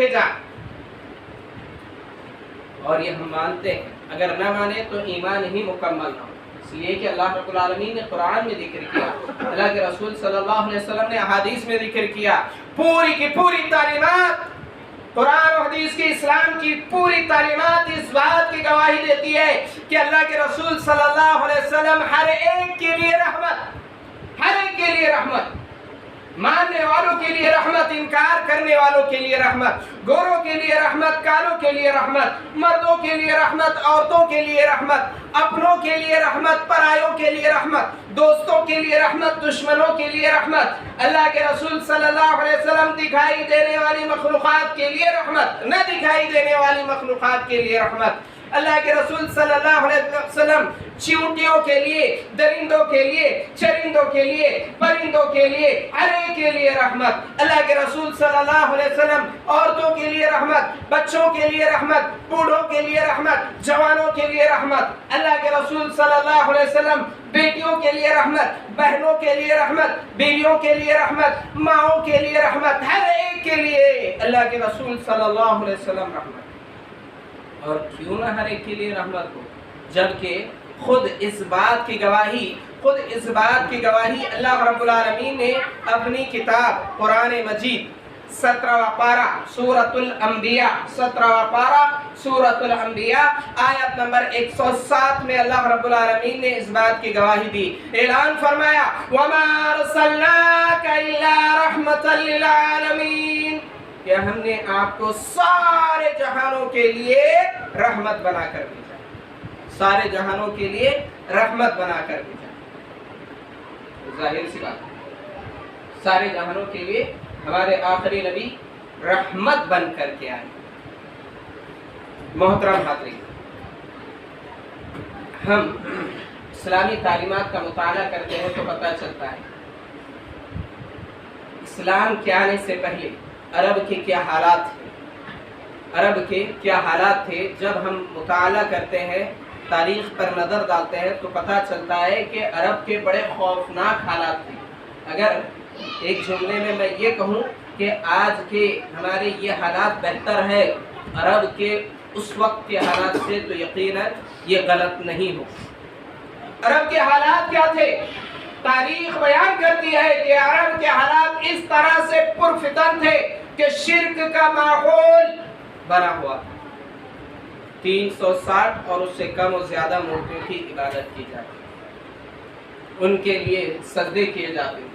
بھیجا. اور یہ ہم مانتے ہیں، اگر نہ مانے تو ایمان ہی مکمل نہ ہو. اس لیے کہ اللہ رب العالمین نے قرآن میں ذکر کیا، اللہ کے رسول صلی اللہ علیہ وسلم نے احادیث میں ذکر کیا. پوری کی پوری تعلیمات، قرآن و حدیث کی، اسلام کی پوری تعلیمات اس بات کی گواہی دیتی ہے کہ اللہ کے رسول صلی اللہ علیہ وسلم ہر ایک کے لیے رحمت، ہر ایک کے لیے رحمت، ماننے والوں کے لیے رحمت، انکار کرنے والوں کے لیے رحمت، گوروں کے لیے رحمت، کالوں کے لیے رحمت، مردوں کے لیے رحمت، عورتوں کے لیے رحمت، اپنوں کے لیے رحمت، پرایوں کے لیے رحمت، دوستوں کے لیے رحمت، دشمنوں کے لیے رحمت. اللہ کے رسول صلی اللہ علیہ وسلم دکھائی دینے والی مخلوقات کے لیے رحمت، نہ دکھائی دینے والی مخلوقات کے لیے رحمت. اللہ کے رسول صلی اللہ علیہ وسلم چیونٹیوں کے لیے، درندوں کے لیے، چرندوں کے لیے، پرندوں کے لیے، ہر ایک کے لیے رحمت. اللہ کے رسول صلی اللہ علیہ وسلم عورتوں کے لیے رحمت، بچوں کے لیے رحمت، بوڑھوں کے لیے رحمت، جوانوں کے لیے رحمت. اللہ کے رسول صلی اللہ علیہ وسلم بیٹیوں کے لیے رحمت، بہنوں کے لیے رحمت، بیویوں کے لیے رحمت، ماؤں کے لیے رحمت، ہر ایک کے لیے اللہ کے رسول صلی اللہ علیہ وسلم رحمت. اور کیوں نہ ہر ایک کے لیے رحمت ہو، جبکہ خود اس بات کی گواہی اللہ رب العالمین نے اپنی کتاب قرآن مجید 17واں پارہ سورۃ الانبیاء، 17واں پارہ سورۃ الانبیاء آیت نمبر 107 میں اللہ رب العالمین نے اس بات کی گواہی دی. اعلان فرمایا وَمَا أَرْسَلْنَاكَ إِلَّا رَحْمَةً لِّلْعَالَمِينَ، کہ ہم نے آپ کو سارے جہانوں کے لیے رحمت بنا کر بھیجا، سارے جہانوں کے لیے رحمت بنا کر بھیجا. ظاہر سی بات، سارے جہانوں کے لیے ہمارے آخری نبی رحمت بن کر کے آئے. محترم حاضرین، ہم اسلامی تعلیمات کا مطالعہ کرتے ہیں تو پتہ چلتا ہے اسلام کے آنے سے پہلے عرب کے کیا حالات تھے. عرب کے کیا حالات تھے. جب ہم مطالعہ کرتے ہیں، تاریخ پر نظر ڈالتے ہیں تو پتہ چلتا ہے کہ عرب کے بڑے خوفناک حالات تھے. اگر ایک جملے میں میں یہ کہوں کہ آج کے ہمارے یہ حالات بہتر ہے عرب کے اس وقت کے حالات سے، تو یقیناً یہ غلط نہیں ہو. عرب کے حالات کیا تھے؟ تاریخ بیان کرتی ہے کہ عرب کے حالات اس طرح سے پرفتن تھے کہ شرک کا ماحول بنا ہوا تھا. 360 اور اس سے کم و زیادہ مورتوں کی عبادت کی جاتی، ان کے لیے سجدے کیے جاتے تھے،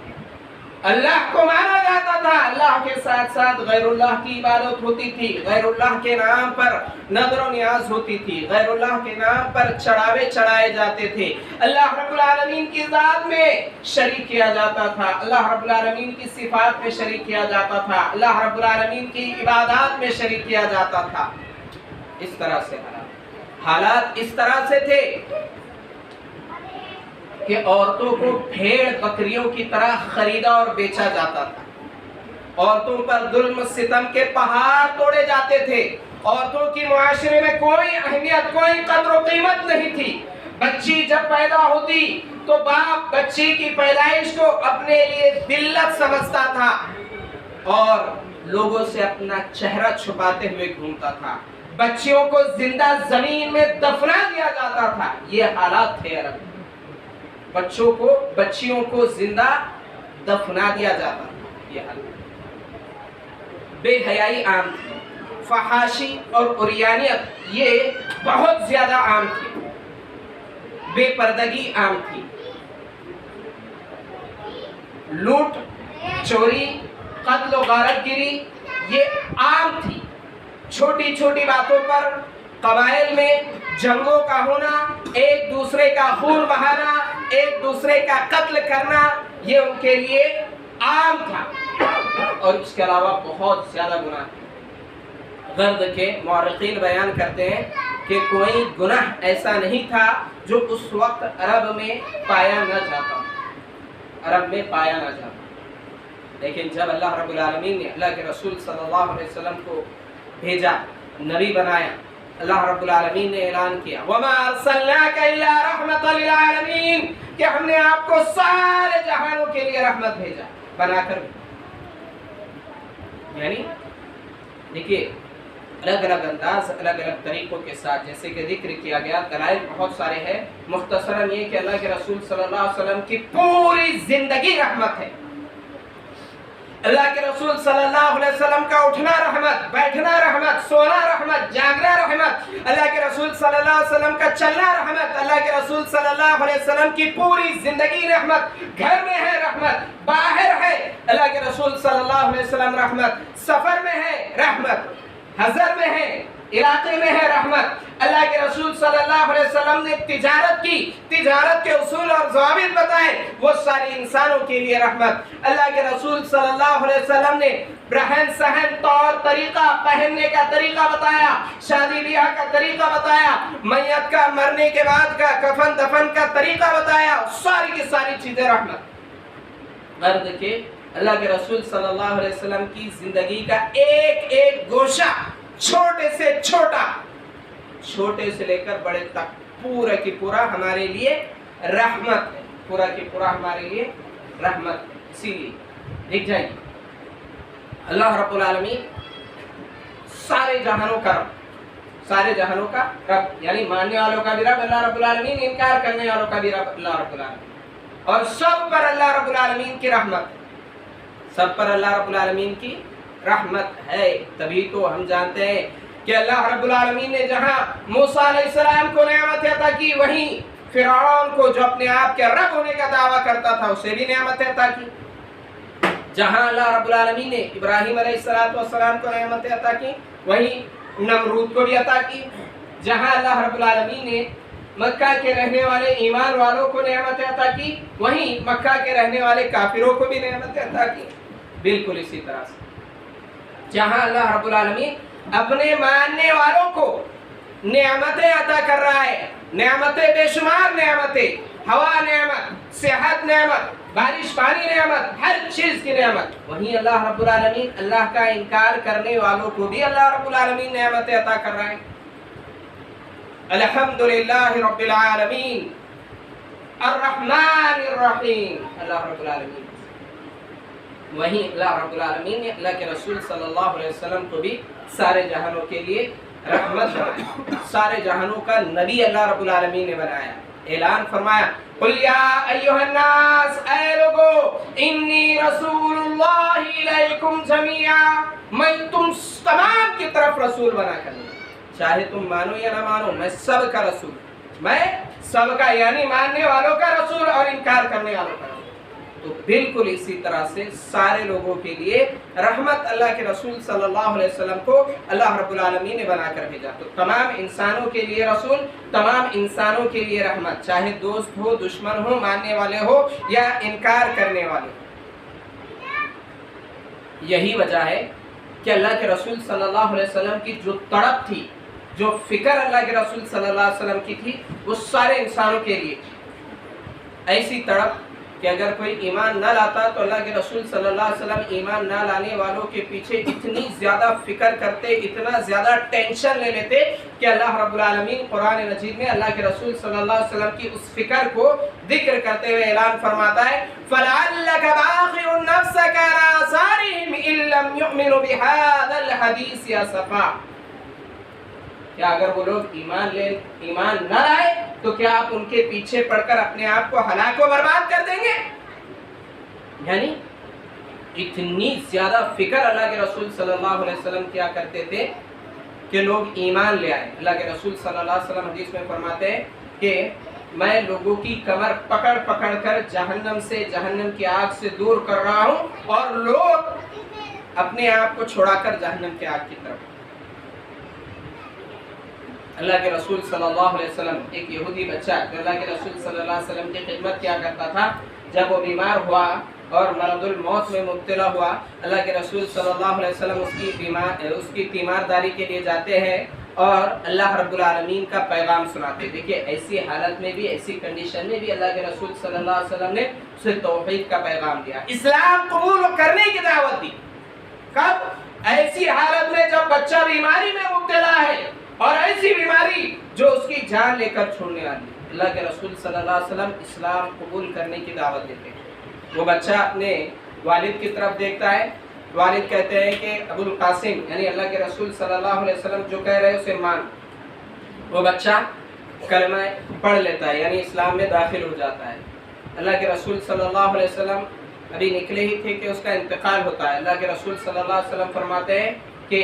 اللہ کو مانا جاتا تھا، اللہ کے ساتھ ساتھ غیر اللہ کی عبادت ہوتی تھی، غیر اللہ کے نام پر نظر و نیاز ہوتی تھی، غیر اللہ کے نام پر چڑھاوے چڑھائے جاتے تھے، اللہ رب العالمین کی ذات میں شریک کیا جاتا تھا، اللہ رب العالمین کی صفات میں شریک کیا جاتا تھا، اللہ رب العالمین کی عبادات میں شریک کیا جاتا تھا. اس طرح سے حالات اس طرح سے تھے کہ عورتوں کو بھیڑ بکریوں کی طرح خریدا اور بیچا جاتا تھا. عورتوں پر ظلم ستم کے پہاڑ توڑے جاتے تھے. عورتوں کی معاشرے میں کوئی اہمیت، کوئی قدر و قیمت نہیں تھی. بچی جب پیدا ہوتی تو باپ بچی کی پیدائش کو اپنے لیے ذلت سمجھتا تھا اور لوگوں سے اپنا چہرہ چھپاتے ہوئے گھومتا تھا. بچیوں کو زندہ زمین میں دفنا دیا جاتا تھا. یہ حالات تھے عرب. بچیوں کو زندہ دفنا دیا جاتا تھا. یہ حالات. بے حیائی عام تھی، فحاشی اور عریانیت یہ بہت زیادہ عام تھی، بے پردگی عام تھی، لوٹ چوری قتل و غارت گیری یہ عام تھی. چھوٹی چھوٹی باتوں پر قبائل میں جنگوں کا ہونا، ایک دوسرے کا خون بہانا، ایک دوسرے کا قتل کرنا یہ ان کے لیے عام تھا. اور اس کے علاوہ بہت زیادہ گناہ تھے. غرب کے مورخین بیان کرتے ہیں کہ کوئی گناہ ایسا نہیں تھا جو اس وقت عرب میں پایا نہ جاتا. عرب میں پایا نہ جاتا. لیکن جب اللہ رب العالمین نے اللہ کے رسول صلی اللہ علیہ وسلم کو بھیجا، نبی بنایا، اللہ رب العالمین نے اعلان کیا وَمَا أَرْسَلْنَاكَ إِلَّا رَحْمَةً لِّلْعَالَمِينَ، کہ ہم نے آپ کو سارے جہانوں کے لیے رحمت بھیجا بنا کر. یعنی دیکھیے الگ الگ انداز الگ الگ طریقوں کے ساتھ جیسے کہ ذکر کیا گیا، دلائل بہت سارے ہیں، مختصراً یہ کہ اللہ کے رسول صلی اللہ علیہ وسلم کی پوری زندگی رحمت ہے۔ اللہ کے رسول صلی اللہ علیہ وسلم کا اٹھنا رحمت، بیٹھنا رحمت، سونا رحمت، جاگنا رحمت، اللہ کے رسول صلی اللہ علیہ وسلم کا چلنا رحمت، اللہ کے رسول صلی اللہ علیہ وسلم کی پوری زندگی رحمت، گھر میں ہے رحمت، باہر ہے اللہ کے رسول صلی اللہ علیہ وسلم رحمت، سفر میں ہے رحمت، حضر میں ہے، علاقے میں ہے رحمت۔ اللہ کے رسول صلی اللہ علیہ وسلم نے تجارت کی، تجارت کے اصول اور ضوابط بتائے، وہ سارے انسانوں کے لیے رحمت۔ اللہ کے رسول صلی اللہ علیہ وسلم نے رہن سہن، طور طریقہ، پہننے کا طریقہ بتایا، شادی بیاہ کا طریقہ بتایا، میت کا مرنے کے بعد کا کفن دفن کا طریقہ بتایا، ساری کی ساری چیزیں رحمت۔ مرد کے اللہ کے رسول صلی اللہ علیہ وسلم کی زندگی کا ایک ایک گوشہ، چھوٹے سے چھوٹا، چھوٹے سے لے کر بڑے تک، پورا کی پورا ہمارے لیے رحمت ہے، پورا کی پورا ہمارے لیے رحمت ہے۔ اسی لیے دیکھ جائیے اللہ رب العالمین سارے جہانوں کا رب، سارے جہانوں کا رب، یعنی ماننے والوں کا بھی رب اللہ رب العالمین، انکار کرنے والوں کا بھی رب اللہ رب العالمین، اور سب پر اللہ رب العالمین کی رحمت ہے، سب پر اللہ رب العالمین کی رحمت ہے۔ تبھی تو ہم جانتے ہیں کہ اللہ رب العالمین نے جہاں موسیٰ علیہ السلام کو نعمت عطا کی، وہیں فرعون کو جو اپنے آپ کے رب ہونے کا دعویٰ کرتا تھا اسے بھی نعمت عطا کی۔ جہاں اللہ رب العالمین نے ابراہیم علیہ السلام کو نعمت عطا کی، وہیں نمرود کو بھی عطا کی۔ جہاں اللہ رب العالمین نے مکہ کے رہنے والے ایمان والوں کو نعمت عطا کی، وہیں مکہ کے رہنے والے کافروں کو بھی نعمت عطا کی۔ بالکل اسی طرح سے جہاں اللہ رب العالمین اپنے ماننے والوں کو نعمتیں عطا کر رہا ہے، نعمتیں بے شمار، نعمتیں، ہوا نعمت، صحت نعمت، بارش پانی نعمت، ہر چیز کی نعمت، وہیں اللہ رب العالمین اللہ کا انکار کرنے والوں کو بھی اللہ رب العالمین نعمتیں عطا کر رہا ہے۔ الحمدللہ رب العالمین الرحمن الرحیم، اللہ رب العالمین۔ وہیں اللہ رب العالمین نے اللہ کے رسول صلی اللہ علیہ وسلم کو بھی سارے جہانوں کے لیے رحمت بنایا، سارے جہانوں کا نبی اللہ رب العالمین نے بنایا۔ اعلان فرمایا قل یا ایھا الناس، اے لوگو، انی رسول اللہ الیکم جمیعا، میں تم تمام کی طرف رسول بنا کر دوں، چاہے تم مانو یا نہ مانو، میں سب کا رسول، میں سب کا، یعنی ماننے والوں کا رسول اور انکار کرنے والوں کا رسول۔ تو بالکل اسی طرح سے سارے لوگوں کے لیے رحمت اللہ کے رسول صلی اللہ علیہ وسلم کو اللہ رب العالمین نے بنا کر بھیجا۔ تو تمام انسانوں کے لیے رسول، تمام انسانوں کے لیے رحمت، چاہے دوست ہو، دشمن ہو، ماننے والے ہو یا انکار کرنے والے ہو۔ یہی وجہ ہے کہ اللہ کے رسول صلی اللہ علیہ وسلم کی جو تڑپ تھی، جو فکر اللہ کے رسول صلی اللہ علیہ وسلم کی تھی، وہ سارے انسانوں کے لیے ایسی تڑپ کہ اگر کوئی ایمان نہ لاتا تو اللہ کے رسول صلی اللہ علیہ وسلم ایمان نہ لانے والوں کے پیچھے اتنی زیادہ فکر کرتے، اتنا زیادہ ٹینشن لے لیتے کہ اللہ رب العالمین قرآن مجید میں اللہ کے رسول صلی اللہ علیہ وسلم کی اس فکر کو ذکر کرتے ہوئے اعلان فرماتا ہے فَلَعَلَّكَ بَاخِعٌ نَفْسَكَ عَلَىٰ آثَارِهِمْ إِن لَّمْ يُؤْمِنُوا بِهَٰذَا الْحَدِيثِ أَسَفًا۔ کیا اگر وہ لوگ ایمان نہ لائے تو کیا آپ ان کے پیچھے پڑ کر اپنے آپ کو ہلاک و برباد کر دیں گے؟ یعنی اتنی زیادہ فکر اللہ کے رسول صلی اللہ علیہ وسلم کیا کرتے تھے کہ لوگ ایمان لے آئے۔ اللہ کے رسول صلی اللہ علیہ وسلم حدیث میں فرماتے ہیں کہ میں لوگوں کی کمر پکڑ پکڑ کر جہنم سے، جہنم کی آگ سے دور کر رہا ہوں، اور لوگ اپنے آپ کو چھوڑا کر جہنم کی آگ کی طرف۔ اللہ کے رسول صلی اللہ علیہ وسلم، ایک یہودی بچہ جو اللہ کے رسول صلی اللہ علیہ وسلم کی خدمت کیا کرتا تھا، جب وہ بیمار ہوا اور مرض الموت میں مبتلا ہوا، اللہ کے رسول صلی اللہ علیہ وسلم اس کی تیمارداری کے لیے جاتے ہیں اور اللہ رب العالمین کا پیغام سناتے۔ دیکھیے ایسی حالت میں بھی، ایسی کنڈیشن میں بھی اللہ کے رسول صلی اللہ علیہ وسلم نے اسے توحید کا پیغام دیا، اسلام قبول کرنے کی دعوت دی۔ کب؟ ایسی حالت میں جب بچہ بیماری میں مبتلا ہے، اور ایسی بیماری جو اس کی جان لے کر چھوڑنے والی۔ اللہ کے رسول صلی اللہ علیہ وسلم اسلام قبول کرنے کی دعوت دیتے ہیں۔ وہ بچہ اپنے والد کی طرف دیکھتا ہے، والد کہتے ہیں کہ ابو القاسم یعنی اللہ کے رسول صلی اللہ علیہ وسلم جو کہہ رہے اسے مان. وہ بچہ کلمہ پڑھ لیتا ہے یعنی اسلام میں داخل ہو جاتا ہے. اللہ کے رسول صلی اللہ علیہ وسلم ابھی نکلے ہی تھے کہ اس کا انتقال ہوتا ہے. اللہ کے رسول صلی اللہ علیہ وسلم فرماتے ہیں کہ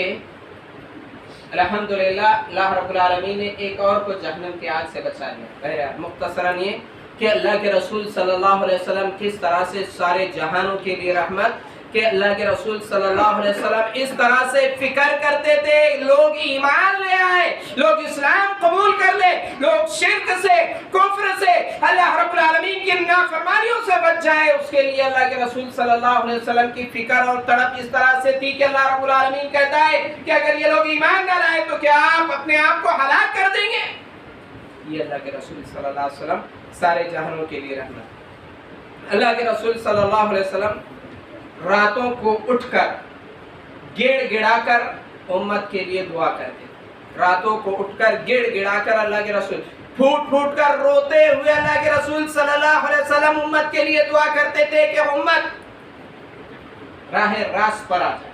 الحمدللہ اللہ رب العالمین نے ایک اور کو جہنم کی آگ سے بچا لیا. بہرحال مختصراً یہ کہ اللہ کے رسول صلی اللہ علیہ وسلم کس طرح سے سارے جہانوں کے لیے رحمت، کہ اللہ کے رسول صلی اللہ علیہ وسلم اس طرح سے فکر کرتے تھے لوگ ایمان لے آئے، لوگ اسلام قبول کر لے، لوگ شرک سے، کفر سے، اللہ رب العالمین کی نافرمانیوں سے بچ جائے. اس کے لیے اللہ کے رسول صلی اللہ علیہ وسلم کی فکر اور تڑپ اس طرح سے تھی کہ اللہ رب العالمین کہتا ہے کہ اگر یہ لوگ ایمان نہ لائے تو کیا آپ اپنے آپ کو ہلاک کر دیں گے؟ یہ اللہ کے رسول صلی اللہ علیہ وسلم سارے جہانوں کے لیے رحمت. اللہ کے رسول صلی اللہ علیہ وسلم راتوں کو اٹھ کر گڑ گڑا کر امت کے لیے دعا کرتے. راتوں کو اٹھ کر گڑ گڑا کر اللہ کے رسول پھوٹ پھوٹ کر روتے ہوئے اللہ کے رسول صلی اللہ علیہ وسلم امت کے لیے دعا کرتے تھے کہ امت راہ راست پر آ جائے.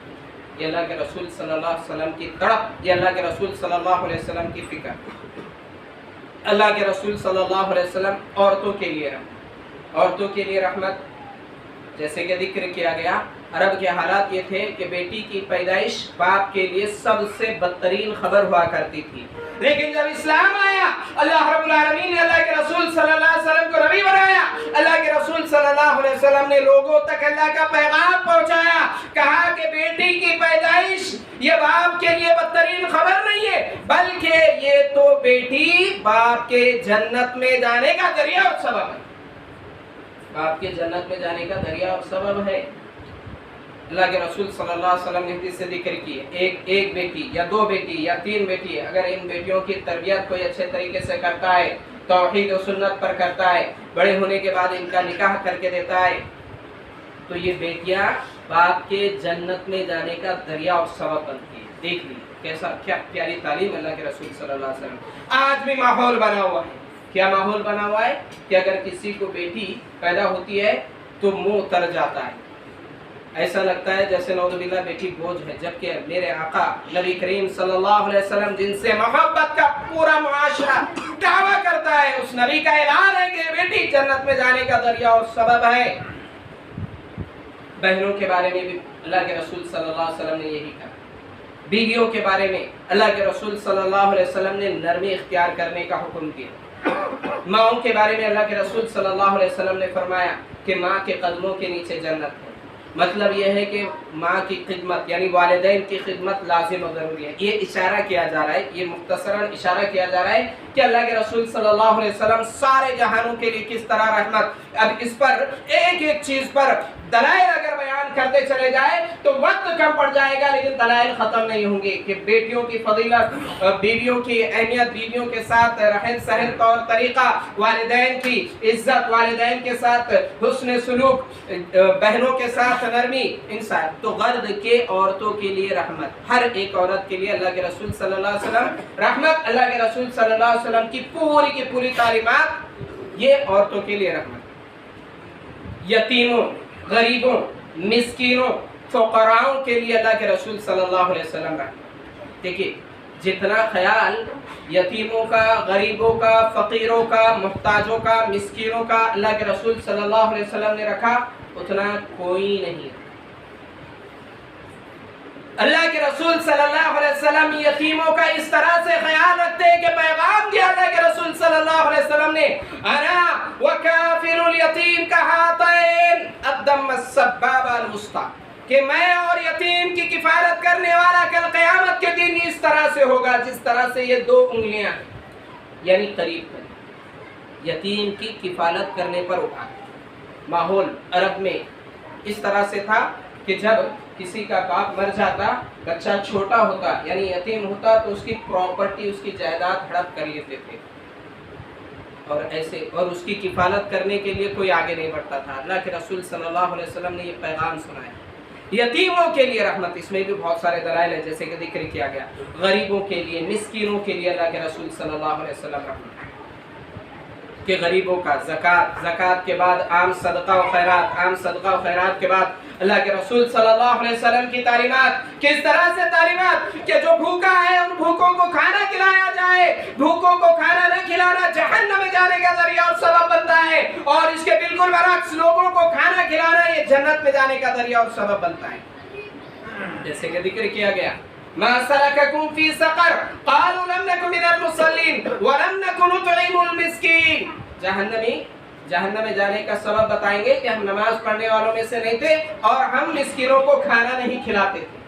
یہ اللہ کے رسول صلی اللہ علیہ وسلم کی تڑپ، یہ اللہ کے رسول صلی اللہ علیہ وسلم کی فکر. اللہ کے رسول صلی اللہ علیہ وسلم عورتوں کے لیے رحمت، عورتوں کے لیے رحمت. جیسے کہ ذکر کیا گیا عرب کے حالات یہ تھے کہ بیٹی کی پیدائش باپ کے لیے سب سے بدترین خبر ہوا کرتی تھی. لیکن جب اسلام آیا اللہ رب العالمین نے اللہ کے رسول صلی اللہ علیہ وسلم کو نبی بنایا. اللہ کے رسول صلی اللہ علیہ وسلم نے لوگوں تک اللہ کا پیغام پہنچایا. کہا کہ بیٹی کی پیدائش یہ باپ کے لیے بدترین خبر نہیں ہے، بلکہ یہ تو بیٹی باپ کے جنت میں جانے کا ذریعہ اور سبب ہے. باپ کے جنت میں جانے کا ذریعہ اور سبب ہے. اللہ کے رسول صلی اللہ علیہ وسلم نے حدیث سے ذکر کی ہے ایک بیٹی یا دو بیٹی یا تین بیٹی، اگر ان بیٹیوں کی تربیت کوئی اچھے طریقے سے کرتا ہے، توحید و سنت پر کرتا ہے، بڑے ہونے کے بعد ان کا نکاح کر کے دیتا ہے، تو یہ بیٹیاں باپ کے جنت میں جانے کا ذریعہ اور سبب بنتی ہے. دیکھ لی کیسا کیا پیاری تعلیم اللہ کے رسول صلی اللہ علیہ وسلم. آج بھی ماحول بنا ہوا ہے. کیا ماحول بنا ہوا ہے کہ اگر کسی کو بیٹی پیدا ہوتی ہے تو منہ تر جاتا ہے، ایسا لگتا ہے جیسے نعوذ باللہ بیٹی بوجھ ہے. جبکہ میرے آقا نبی کریم صلی اللہ علیہ وسلم جن سے محبت کا پورا معاشرہ دعویٰ کرتا ہے، اس نبی کا اعلان ہے کہ بیٹی جنت میں جانے کا ذریعہ اور سبب ہے. بہنوں کے بارے میں بھی اللہ کے رسول صلی اللہ علیہ وسلم نے یہی کہا. بیویوں کے بارے میں اللہ کے رسول صلی اللہ علیہ وسلم نے نرمی اختیار کرنے کا حکم دیا. ماؤں کے بارے میں اللہ کے رسول صلی اللہ علیہ وسلم نے فرمایا کہ ماں کے قدموں کے نیچے جنت ہے. مطلب یہ ہے کہ ماں کی خدمت یعنی والدین کی خدمت لازم و ضروری ہے. یہ اشارہ کیا جا رہا ہے، یہ مختصراً اشارہ کیا جا رہا ہے کہ اللہ کے رسول صلی اللہ علیہ وسلم سارے جہانوں کے لیے کس طرح رحمت. اب اس پر ایک ایک چیز پر دلائل اگر بیان کرتے چلے جائے تو وقت کم پڑ جائے گا، لیکن دلائل ختم نہیں ہوں گے کہ بیٹیوں کی فضیلت، بیویوں کی اہمیت، بیویوں کے ساتھ رہن سہن طور طریقہ، والدین کی عزت، والدین کے ساتھ حسن سلوک، بہنوں کے ساتھ نرمی، انسان. تو غرض کے عورتوں کے لیے رحمت، ہر ایک عورت کے لیے اللہ کے رسول صلی اللہ علیہ وسلم رحمت. اللہ کے رسول صلی اللہ علیہ وسلم کی پوری تعلیمات یہ عورتوں کے لیے رحمت. یتیموں، غریبوں، مسکینوں، فقراؤں کے لیے اللہ کے رسول صلی اللہ علیہ وسلم رحمت. دیکھیے جتنا خیال یتیموں کا، غریبوں کا، فقیروں کا، محتاجوں کا، مسکینوں کا اللہ کے رسول صلی اللہ علیہ وسلم نے رکھا اتنا کوئی نہیں. اللہ کے رسول صلی اللہ علیہ وسلم یتیموں کا اس طرح سے خیال رکھتے ہیں کہ پیغام دیا اللہ کے رسول صلی اللہ علیہ وسلم نے، انا وکافل الیتیم کہاتین الدم السبابہ الوسطی، کہ میں اور یتیم کی کفالت کرنے والا کل قیامت کے دن اس طرح سے ہوگا جس طرح سے یہ دو انگلیاں یعنی قریب پر. یتیم کی کفالت کرنے پر اٹھا. ماحول عرب میں اس طرح سے تھا کہ جب کسی کا باپ مر جاتا، بچہ چھوٹا ہوتا یعنی یتیم ہوتا تو اس کی پراپرٹی، اس کی جائیداد ہڑپ کر لیتے تھے اور ایسے، اور اس کی کفالت کرنے کے لیے کوئی آگے نہیں بڑھتا تھا. اللہ کے رسول صلی اللہ علیہ وسلم نے یہ پیغام سنایا. یتیموں کے لیے رحمت، اس میں بھی بہت سارے دلائل ہیں جیسے کہ ذکر کیا گیا. غریبوں کے لیے، مسکینوں کے لیے اللہ کے رسول صلی اللہ علیہ وسلم رحمت. کہ غریبوں کا زکات، زکات کے بعد عام صدقہ و خیرات، عام صدقہ و خیرات کے بعد اللہ کے رسول صلی اللہ علیہ وسلم کی تعلیمات، کس طرح سے تعلیمات کہ جو بھوکا ہے ان بھوکوں کو کھانا کھلایا جائے، بھوکوں کو کھانا نہ کھلانا جہنم میں جانے کا ذریعہ اور سبب بنتا ہے، اور اس کے بالکل برعکس لوگوں کو کھانا کھلانا یہ جنت میں جانے کا ذریعہ اور سبب بنتا ہے۔ جیسے کہ ذکر کیا گیا ما سلککم فی سقر قالوا لم نک من المصلین ولم نک نطعم المسکین، جہنم میں جانے کا سبب بتائیں گے کہ ہم نماز پڑھنے والوں میں سے نہیں تھے اور ہم مسکینوں کو کھانا نہیں کھلاتے تھے۔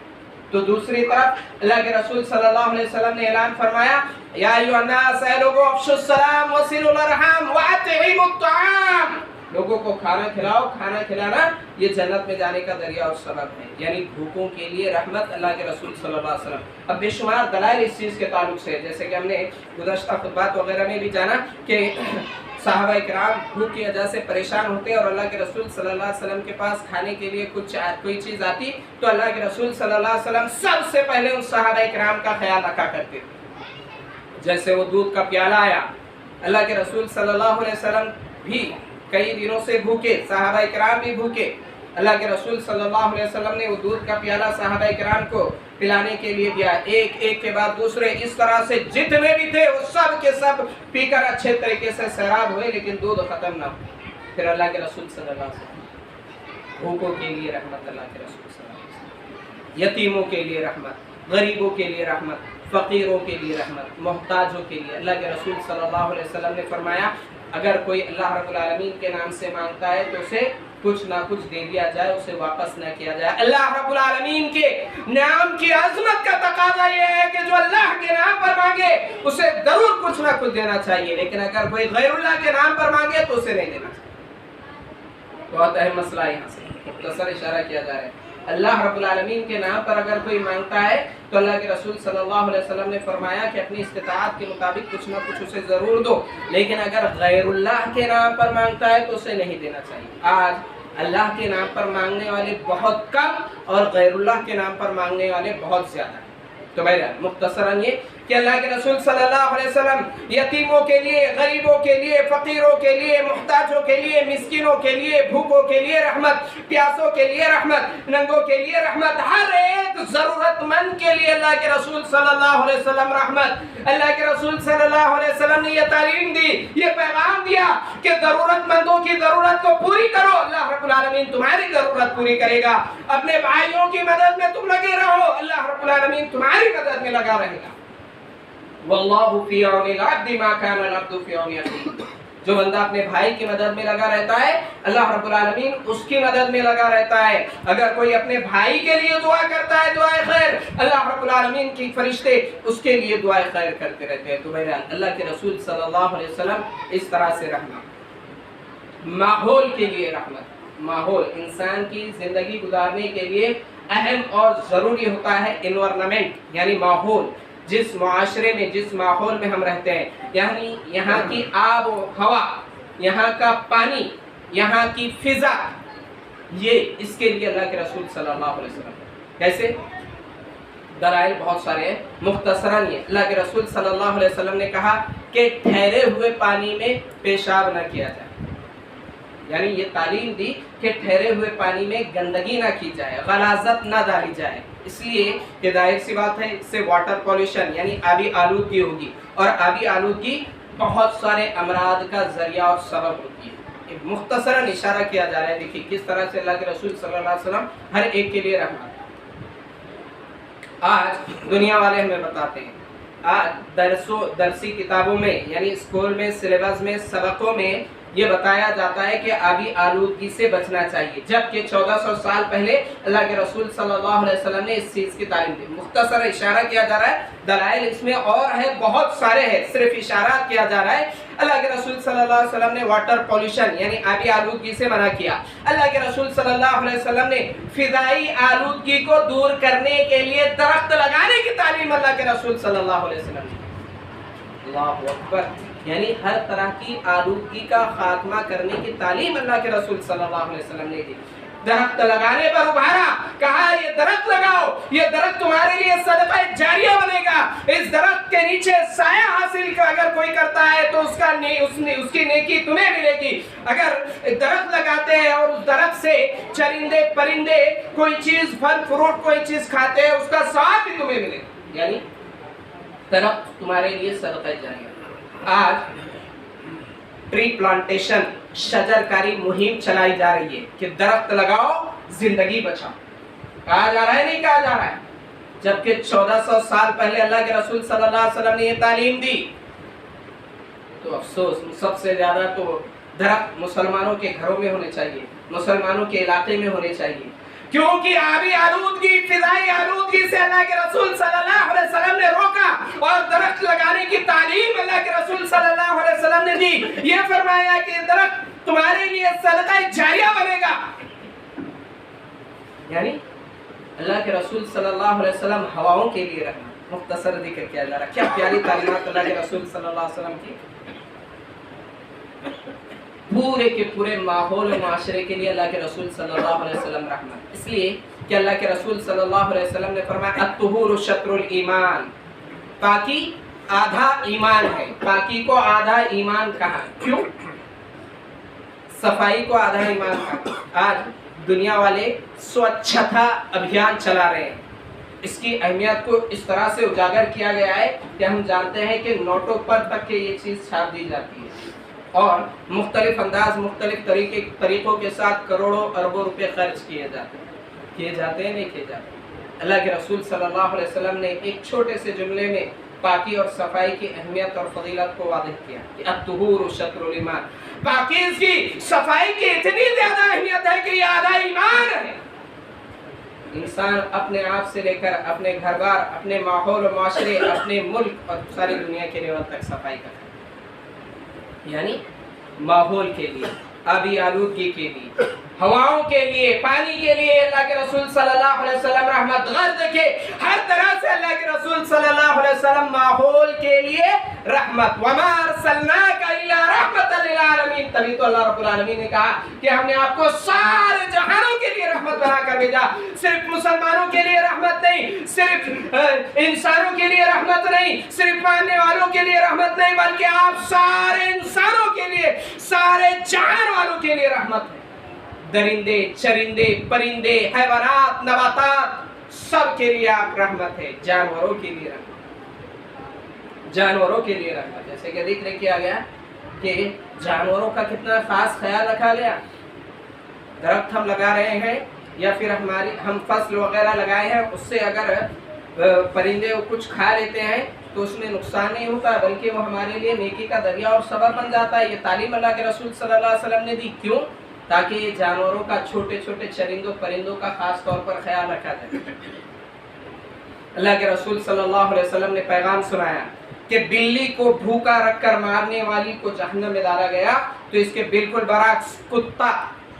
تو دوسری طرف اللہ کے رسول صلی اللہ علیہ وسلم نے اعلان فرمایا یا ایھا الناس، اے لوگوں، افشوا السلام وصلوا الارحام واطعموا الطعام، لوگوں کو کھانا کھلاؤ، کھانا کھلانا یہ جنت میں جانے کا ذریعہ اور سبب ہے، یعنی بھوکوں کے لیے رحمت اللہ کے رسول صلی اللہ علیہ وسلم۔ اب بے شمار دلائل اس چیز کے تعلق سے، جیسے کہ ہم نے گزشتہ خطبات وغیرہ میں بھی جانا کہ صحابہ کرام بھوک کی وجہ سے پریشان ہوتے اور اللہ کے رسول صلی اللہ علیہ وسلم کے پاس کھانے کے لیے کوئی چیز آتی تو اللہ کے رسول صلی اللہ علیہ وسلم سب سے پہلے ان صحابہ کرام کا خیال رکھا کرتے تھے۔ جیسے وہ دودھ کا پیالہ آیا، اللہ کے رسول صلی اللہ علیہ وسلم بھی کئی دنوں سے بھوکے، صحابہ کرام بھی بھوکے، اللہ کے رسول صلی اللہ علیہ وسلم نے وہ دودھ کا پیالہ صحابہ کرام کو پلانے کے لیے دیا، ایک ایک کے بعد دوسرے، اس طرح سے جتنے بھی تھے وہ سب کے سب پی کر اچھے طریقے سے سیراب ہوئے، لیکن دودھ ختم نہ ہوا۔ پھر اللہ کے رسول صلی اللہ علیہ وسلم بھوکوں کے لیے رحمت، اللہ کے رسول صلی اللہ علیہ وسلم یتیموں کے لیے رحمت، غریبوں کے لیے رحمت، فقیروں کے لیے رحمت، محتاجوں کے لیے۔ اللہ کے رسول صلی اللہ علیہ وسلم نے فرمایا اگر کوئی اللہ رب العالمین کے نام سے مانگتا ہے تو اسے کچھ نہ کچھ دے دیا جائے، اسے واپس نہ کیا جائے۔ اللہ رب العالمین کے نام کی عظمت کا تقاضا یہ ہے کہ جو اللہ کے نام پر مانگے اسے ضرور کچھ نہ کچھ دینا چاہیے، لیکن اگر کوئی غیر اللہ کے نام پر مانگے تو اسے نہیں دینا چاہیے۔ بہت اہم مسئلہ یہاں سے مختصر اشارہ کیا جا رہا ہے۔ اللہ رب العالمین کے نام پر اگر کوئی مانگتا ہے تو اللہ کے رسول صلی اللہ علیہ وسلم نے فرمایا کہ اپنی استطاعت کے مطابق کچھ نہ کچھ اسے ضرور دو، لیکن اگر غیر اللہ کے نام پر مانگتا ہے تو اسے نہیں دینا چاہیے۔ آج اللہ کے نام پر مانگنے والے بہت کم اور غیر اللہ کے نام پر مانگنے والے بہت زیادہ ہیں۔ تو بہرحال مختصراً یہ کہ اللہ کے رسول صلی اللہ علیہ وسلم یتیموں کے لیے، غریبوں کے لیے، فقیروں کے لیے، محتاجوں کے لیے، مسکینوں کے لیے، بھوکوں کے لیے رحمت، پیاسوں کے لیے رحمت، ننگوں کے لیے رحمت، ہر ایک ضرورت مند کے لیے اللہ کے رسول صلی اللہ علیہ وسلم رحمت۔ اللہ کے رسول صلی اللہ علیہ وسلم نے یہ تعلیم دی، یہ پیغام دیا کہ ضرورت مندوں کی ضرورت کو پوری کرو، اللہ رب العالمین تمہاری ضرورت پوری کرے گا۔ اپنے بھائیوں کی مدد میں تم لگے رہو، اللہ رب العالمین تمہاری مدد میں لگا رہے گا۔ واللہ فی عون العبد ما کان العبد فی عون اخیہ، جو بندہ اپنے بھائی کی مدد میں لگا رہتا ہے اللہ رب العالمین اس کی مدد میں لگا رہتا ہے۔ اگر کوئی اپنے بھائی کے لیے دعا کرتا ہے دعائے خیر، اللہ رب العالمین کی فرشتے اس کے لیے دعائے خیر کرتے رہتے ہیں۔ تو بہرحال اللہ کے رسول صلی اللہ علیہ وسلم اس طرح سے رحمت، ماحول کے لیے رحمت، ماحول انسان کی زندگی گزارنے کے لیے اہم اور ضروری ہوتا ہے انوائرنمنٹ، یعنی ماحول، جس معاشرے میں، جس ماحول میں ہم رہتے ہیں، یعنی یہاں کی آب و ہوا، یہاں کا پانی، یہاں کی فضا، یہ اس کے لیے اللہ کے رسول صلی اللہ علیہ وسلم کیسے؟ دلائل بہت سارے ہیں، مختصراً یہ اللہ کے رسول صلی اللہ علیہ وسلم نے کہا کہ ٹھہرے ہوئے پانی میں پیشاب نہ کیا جائے، یعنی یہ تعلیم دی کہ ٹھہرے ہوئے پانی میں گندگی نہ کی جائے، غلاظت نہ ڈالی جائے، اس لیے کہ ظاہر سی بات ہے اس سے واٹر پولیوشن یعنی آبی آلودگی ہوگی، اور آبی آلودگی بہت سارے امراض کا ذریعہ اور سبب ہوتی ہے۔ مختصراً اشارہ کیا جا رہا ہے، دیکھیے کس طرح سے اللہ کے رسول صلی اللہ علیہ وسلم ہر ایک کے لیے رحمت۔ آج دنیا والے ہمیں بتاتے ہیں، آج درسی کتابوں میں یعنی اسکول میں، سلیبس میں، سبقوں میں یہ بتایا جاتا ہے کہ آبی آلودگی سے بچنا چاہیے، جبکہ 1400 سال پہلے اللہ کے رسول صلی اللہ علیہ وسلم نے اس چیز کی تعلیم دی۔ مختصر اشارہ کیا جا رہا ہے، دلائل اس میں اور ہے، بہت سارے ہیں، صرف اشارات کیا جا رہا ہے۔ اللہ کے رسول صلی اللہ علیہ وسلم نے واٹر پولیوشن یعنی آبی آلودگی سے منع کیا۔ اللہ کے رسول صلی اللہ علیہ وسلم نے فضائی آلودگی کو دور کرنے کے لیے درخت لگانے کی تعلیم اللہ کے رسول صلی اللہ علیہ وسلم نے۔ اللہ اکبر، یعنی ہر طرح کی آلودگی کا خاتمہ کرنے کی تعلیم اللہ کے رسول صلی اللہ علیہ وسلم نے دی۔ درخت لگانے پر ابھارا، کہا یہ درخت لگاؤ، یہ درخت تمہارے لیے صدقہ جاریہ بنے گا، اس درخت کے کے نیچے سایہ حاصل اگر کوئی کرتا ہے تو اس کی نیکی تمہیں ملے گی. اگر درخت لگاتے ہیں اور اس درخت سے چرندے پرندے کوئی چیز پھل فروٹ کوئی چیز کھاتے ہیں اس کا ثواب بھی تمہیں ملے گا. یعنی درخت تمہارے لیے صدقہ جاریہ. آج ٹری پلانٹیشن شجر کاری مہم چلائی جا رہی ہے کہ درخت لگاؤ زندگی بچاؤ. کہا جا رہا ہے نہیں کہا جا رہا ہے؟ جبکہ 1400 سال پہلے اللہ کے رسول صلی اللہ علیہ وسلم نے یہ تعلیم دی. تو افسوس سب سے زیادہ تو درخت مسلمانوں کے گھروں میں ہونے چاہیے, مسلمانوں کے علاقے میں ہونے چاہیے, کیونکہ آبی آلودگی فضائی آلودگی سے اللہ کے رسول صلی اللہ علیہ وسلم نے روکا اور درخت لگانے کی تعلیم اللہ کے رسول صلی اللہ علیہ وسلم نے دی. یہ فرمایا کہ درخت تمہارے لیے صدقہ جاریہ بنے گا. یعنی اللہ کے رسول صلی اللہ علیہ وسلم ہواؤں کے لیے رکھنا. مختصر ذکر کیا جا رہا ہے. کیا پیاری تعلیمات اللہ کے رسول صلی اللہ علیہ وسلم کی. پورے کے پورے ماحول و معاشرے کے لیے اللہ کے رسول صلی اللہ علیہ وسلم رحمت. اس لیے کہ اللہ کے رسول صلی اللہ علیہ وسلم نے فرمایا الطہور شطر الایمان, پاکی آدھا ایمان ہے. پاکی کو آدھا ایمان کہا. کیوں؟ صفائی کو آدھا ایمان کہا. آج دنیا والے سوچھتا ابھیان چلا رہے ہیں. اس کی اہمیت کو اس طرح سے اجاگر کیا گیا ہے کہ ہم جانتے ہیں کہ نوٹوں پر تک کہ یہ چیز چھاپ دی جاتی ہے اور مختلف انداز مختلف طریقوں کے ساتھ کروڑوں اربوں روپے خرچ کیے جاتے ہیں نہیں کیے جاتے. اللہ کے رسول صلی اللہ علیہ وسلم نے ایک چھوٹے سے جملے میں پاکی اور صفائی کی اہمیت اور فضیلت کو واضح کیا کہ الطہور شطر الایمان. پاکیزگی صفائی کی اتنی زیادہ اہمیت ہے کہ یہ آدھا ایمان ہے. انسان اپنے آپ سے لے کر اپنے گھر بار, اپنے ماحول و معاشرے, اپنے ملک اور ساری دنیا کے لیول تک صفائی کرتا ہے. یعنی ماحول کے لیے, آبی آلودگی کے لیے, ہواؤں کے لیے, پانی کے لیے اللہ کے رسول صلی اللہ علیہ وسلم رحمت. غرض کے ہر طرح سے اللہ کے رسول صلی اللہ علیہ وسلم ماحول کے لیے رحمت. وما ارسلناک الا رحمت للعالمین. تبھی تو اللہ رب العالمین نے کہا کہ ہم نے آپ کو سارے جہانوں کے لیے رحمت بنا کر بھیجا. صرف مسلمانوں کے لیے رحمت نہیں, صرف انسانوں کے لیے رحمت نہیں, صرف ماننے والوں کے لیے رحمت نہیں, بلکہ آپ سارے انسانوں کے لیے, سارے جہان والوں کے لیے رحمت ہے. درندے چرندے پرندے حیوانات نباتات سب کے لیے آپ رحمت ہے. جانوروں کے لیے رحمت, جانوروں کے لیے رحمت. جیسے کہ ذکر کیا گیا کہ جانوروں کا کتنا خاص خیال رکھا گیا. درخت ہم لگا رہے ہیں یا پھر ہم فصل وغیرہ لگائے ہیں, اس سے اگر پرندے کچھ کھا لیتے ہیں تو اس میں نقصان نہیں ہوتا بلکہ وہ ہمارے لیے نیکی کا ذریعہ اور سبب بن جاتا ہے. یہ تعلیم اللہ کے رسول صلی اللہ علیہ وسلم نے دی. کیوں؟ تاکہ یہ جانوروں کا, چھوٹے چھوٹے چرندوں پرندوں کا خاص طور پر خیال رکھا جائے. اللہ کے رسول صلی اللہ علیہ وسلم نے پیغام سنایا کہ بلی کو بھوکا رکھ کر مارنے والی کو جہنم میں ڈالا گیا, تو اس کے بالکل برعکس کتا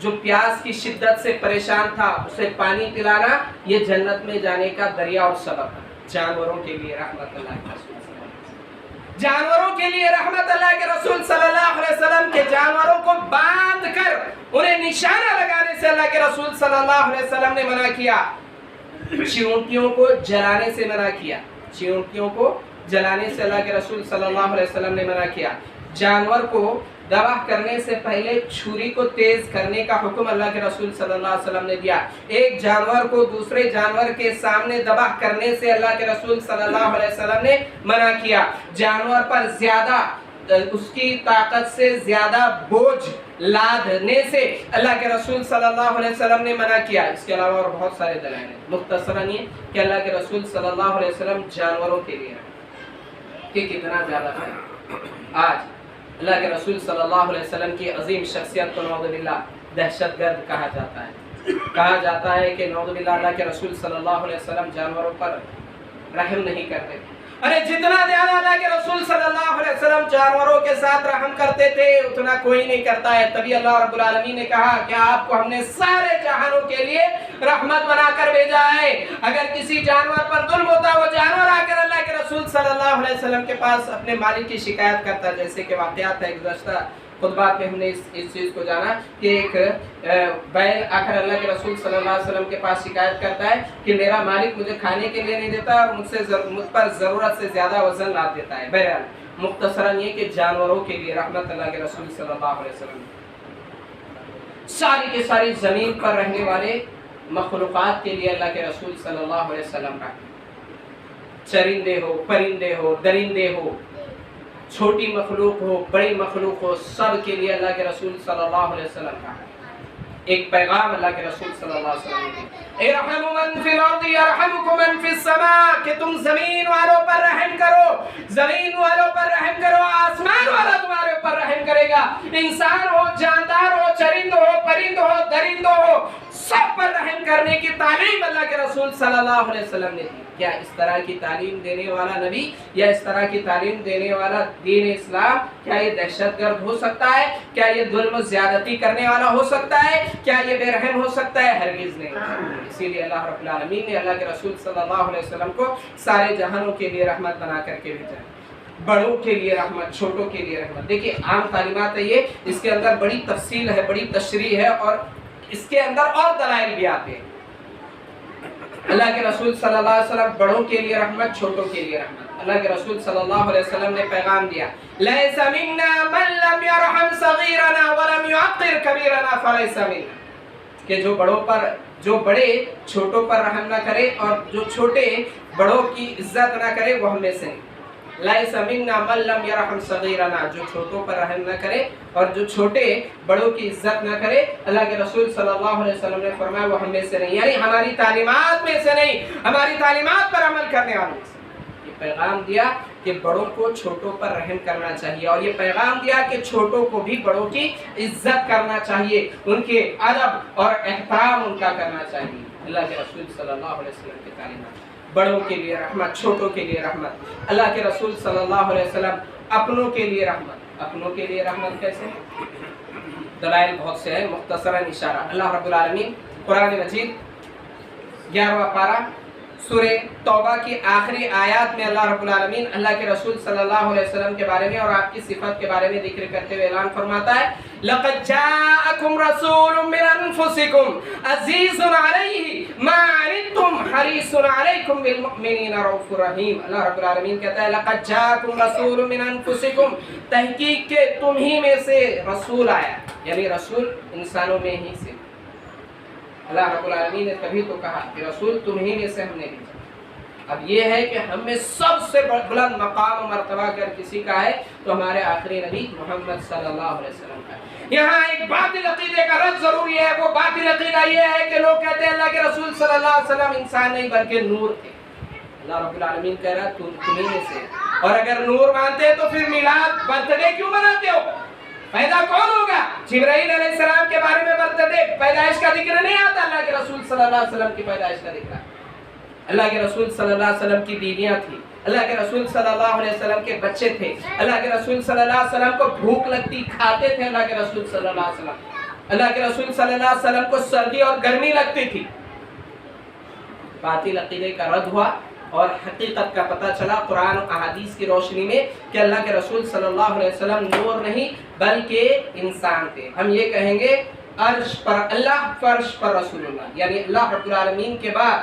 جو پیاس کی شدت سے پریشان تھا اسے پانی پلانا یہ جنت میں جانے کا ذریعہ اور سبب ہے. جانوروں کے لیے رحمت اللہ کے رسول, جانوروں کے لیے رحمت اللہ کے رسول صلی اللہ علیہ وسلم کے. جانوروں کو باندھ کر انہیں نشانہ لگانے سے اللہ کے رسول صلی اللہ علیہ وسلم نے منع کیا. چیونٹیوں کو جلانے سے منع کیا, چیونٹیوں کو جلانے سے اللہ کے رسول صلی اللہ علیہ وسلم نے منع کیا. جانور کو ذبح کرنے سے پہلے چھری کو تیز کرنے کا حکم اللہ کے رسول صلی اللہ علیہ وسلم نے دیا. ایک جانور کو دوسرے جانور کے سامنے ذبح کرنے سے اللہ کے رسول صلی اللہ علیہ وسلم نے منع کیا. جانور پر زیادہ اس کی طاقت سے زیادہ بوجھ لادنے سے اللہ کے رسول صلی اللہ علیہ وسلم نے منع کیا. اس کے علاوہ اور بہت سارے دلائل ہیں. مختصراً یہ کہ اللہ کے رسول صلی اللہ علیہ وسلم جانوروں کے لیے کہ کتنا زیادہ ہے. آج اللہ کے رسول صلی اللہ علیہ وسلم کی عظیم شخصیت کو نعوذ باللہ دہشت گرد کہا جاتا ہے. کہا جاتا ہے کہ نعوذ باللہ اللہ کے رسول صلی اللہ علیہ وسلم جانوروں پر رحم نہیں کرتے. ارے جتنا زیادہ اللہ کے رسول صلی اللہ علیہ وسلم جانوروں کے ساتھ رحم کرتے تھے اتنا کوئی نہیں کرتا ہے. تبھی اللہ رب العالمین نے کہا کہ آپ کو ہم نے سارے جہانوں کے لیے رحمت بنا کر بھیجا ہے. اگر کسی جانور پر ظلم ہوتا وہ جانور آ کر اللہ کے رسول صلی اللہ علیہ وسلم کے پاس اپنے مالک کی شکایت کرتا, جیسے کہ واقعات ہے گزشتہ خطبات میں ہم نے اس چیز کو جانا کہ ایک بیل آخر اللہ کے رسول صلی اللہ علیہ وسلم کے پاس شکایت کرتا ہے کہ میرا مالک مجھے کھانے کے لیے نہیں دیتا اور مجھ پر ضرورت سے زیادہ وزن لاد دیتا ہے. بہرحال مختصراً یہ کہ جانوروں کے لیے رحمت اللہ کے رسول صلی اللہ علیہ وسلم ساری کے ساری زمین پر رہنے والے مخلوقات کے لیے اللہ کے رسول صلی اللہ علیہ وسلم کا چرندے ہو پرندے ہو درندے ہو چھوٹی مخلوق ہو بڑی مخلوق ہو سب کے لیے اللہ کے رسول صلی اللہ علیہ وسلم کا ایک پیغام اللہ کے رسول صلی اللہ علیہ وسلم نے ارحموا من فی الارض یرحمکم من فی السماء کہ تم زمین والوں پر رحم کرو زمین والوں پر رحم کرو آسمان والا تمہارے اوپر رحم کرے گا. انسان ہو جاندار ہو چرند ہو پرند ہو درند ہو سب پر رحم کرنے کی تعلیم اللہ کے رسول صلی اللہ علیہ وسلم نے دی. کیا اس طرح کی تعلیم دینے والا نبی یا اس طرح کی تعلیم دینے والا دین اسلام کیا یہ دہشت گرد ہو سکتا ہے؟ کیا یہ ظلم و زیادتی کرنے والا ہو سکتا ہے؟ کیا یہ بے رحم ہو سکتا ہے؟ ہرگز نہیں. اسی لیے اللہ رب العالمین نے اللہ کے رسول صلی اللہ علیہ وسلم کو سارے جہانوں کے لیے رحمت بنا کر کے بھیجا. بڑوں کے لیے رحمت چھوٹوں کے لیے رحمت. دیکھیے عام تعلیمات ہے یہ اس کے اندر بڑی تفصیل ہے بڑی تشریح ہے اور اس کے اندر اور دلائل بھی آتے ہیں. اللہ کے رسول صلی اللہ علیہ وسلم بڑوں کے لیے رحمت چھوٹوں کے لیے رحمت. اللہ کے رسول صلی اللہ علیہ وسلم نے پیغام دیا لیس منا من لم يرحم صغیرنا ولم يعقر کبیرنا فلیس منا کہ جو بڑے چھوٹوں پر رحم نہ کرے اور جو چھوٹے بڑوں کی عزت نہ کرے وہ ہم میں سے نہیں. لیس منا من لم يرحم صغیرنا جو چھوٹوں پر رحم نہ کرے اور جو چھوٹے بڑوں کی عزت نہ کرے اللہ کے رسول صلی اللہ علیہ وسلم نے فرمایا وہ ہم میں سے نہیں. یعنی ہماری تعلیمات میں سے نہیں ہماری تعلیمات پر عمل کرنے والوں سے. یہ پیغام دیا کہ بڑوں کو چھوٹوں پر رحم کرنا چاہیے اور یہ پیغام دیا کہ چھوٹوں کو بھی بڑوں کی عزت کرنا چاہیے ان کے ادب اور احترام ان کا کرنا چاہیے. اللہ کے رسول صلی اللہ علیہ وسلم کی تعلیمات بڑوں کے لیے رحمت چھوٹوں کے لیے رحمت. اللہ کے رسول صلی اللہ علیہ وسلم اپنوں کے لیے رحمت. اپنوں کے لیے رحمت کیسے؟ دلائل بہت سے ہیں مختصراً اشارہ. اللہ رب العالمین قرآن مجید 11واں پارہ سورہ توبہ کی آخری آیات میں اللہ رب العالمین اللہ کے رسول صلی اللہ علیہ وسلم کے بارے میں اور آپ کی صفت کے بارے میں ذکر کرتے ہوئے اعلان فرماتا ہے لَقَدْ جَاءَكُمْ رَسُولٌ مِّنْ أَنفُسِكُمْ عَزِيزٌ عَلَيْهِ مَا عَنِتُّمْ حَرِيصٌ عَلَيْكُمْ بِالْمُؤْمِنِينَ رَءُوفٌ رَحِيمٌ. اللہ رب العالمین کہتا ہے لَقَدْ جَاءَكُمْ رَسُولٌ مِّنْ أَنفُسِكُمْ تحقیق کہ تم ہی میں سے رسول آیا. یعنی رسول انسانوں میں ہی سے. اللہ رب العالمین نے تبھی تو کہا کہ رسول تم ہی میں سے ہم نے بھیجا. اب یہ ہے کہ ہم میں سب سے بلند مقام و مرتبہ اگر کسی کا ہے تو ہمارے آخری نبی محمد صلی اللہ علیہ وسلم کا ہے. یہاں ایک باطل عقیدے کا رد ضروری ہے. وہ باطل عقیدہ یہ ہے کہ لوگ کہتے ہیں اللہ کے رسول صلی اللہ علیہ وسلم انسان نہیں بلکہ نور تھے. اللہ رب العالمین کہہ رہا ہے تمہیں میں سے. اور اگر نور مانتے ہیں تو پھر میلاد برتھ ڈے کیوں مناتے ہو؟ پیدا کون ہوگا؟ جبرائیل علیہ السلام کے بارے میں برتھ ڈے پیدائش کا ذکر نہیں آتا. اللہ کے رسول صلی اللہ علیہ وسلم کی پیدائش کا ذکر. اللہ کے رسول صلی اللہ علیہ وسلم کی بیویاں تھیں. اللہ کے رسول صلی اللہ علیہ وسلم کے بچے تھے. اللہ کے رسول صلی اللہ علیہ وسلم کو بھوک لگتی کھاتے تھے. اللہ کے رسول صلی اللہ علیہ وسلم اللہ کے رسول صلی اللہ علیہ وسلم کو سردی اور گرمی لگتی تھی. باطل عقیدے کا رد ہوا اور حقیقت کا پتہ چلا قرآن و احادیث کی روشنی میں کہ اللہ کے رسول صلی اللہ علیہ وسلم نور نہیں بلکہ انسان تھے. ہم یہ کہیں گے عرش پر اللہ فرش پر رسول اللہ. یعنی اللہ رب العالمین کے بعد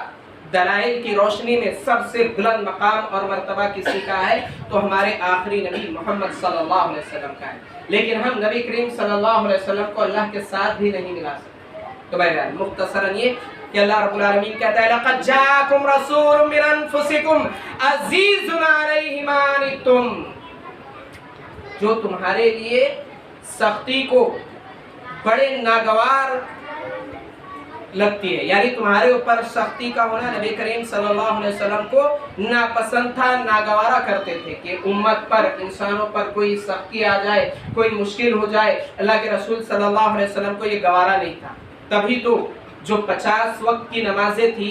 دلائل کی روشنی میں سب سے بلند مقام اور مرتبہ کسی کا ہے تو ہمارے آخری نبی محمد صلی اللہ علیہ وسلم کا ہے. لیکن ہم نبی کریم صلی اللہ علیہ وسلم کو اللہ کے ساتھ بھی نہیں ملا سکتے. تو بہرحال مختصراً یہ کہ اللہ رب العالمین کہتا ہے لَقَدْ جَاءَكُمْ رَسُولٌ مِّنْ أَنفُسِكُمْ عَزِيزٌ عَلَيْهِ مَا عَنِتُّمْ جو تمہارے لیے سختی کو بڑے ناگوار لگتی ہے. یعنی تمہارے اوپر سختی کا ہونا نبی کریم صلی اللہ علیہ وسلم کو ناپسند تھا ناگوارا کرتے تھے کہ امت پر انسانوں پر کوئی سختی آ جائے کوئی مشکل ہو جائے. اللہ کے رسول صلی اللہ علیہ وسلم کو یہ گوارا نہیں تھا. تبھی تو جو 50 وقت کی نمازیں تھی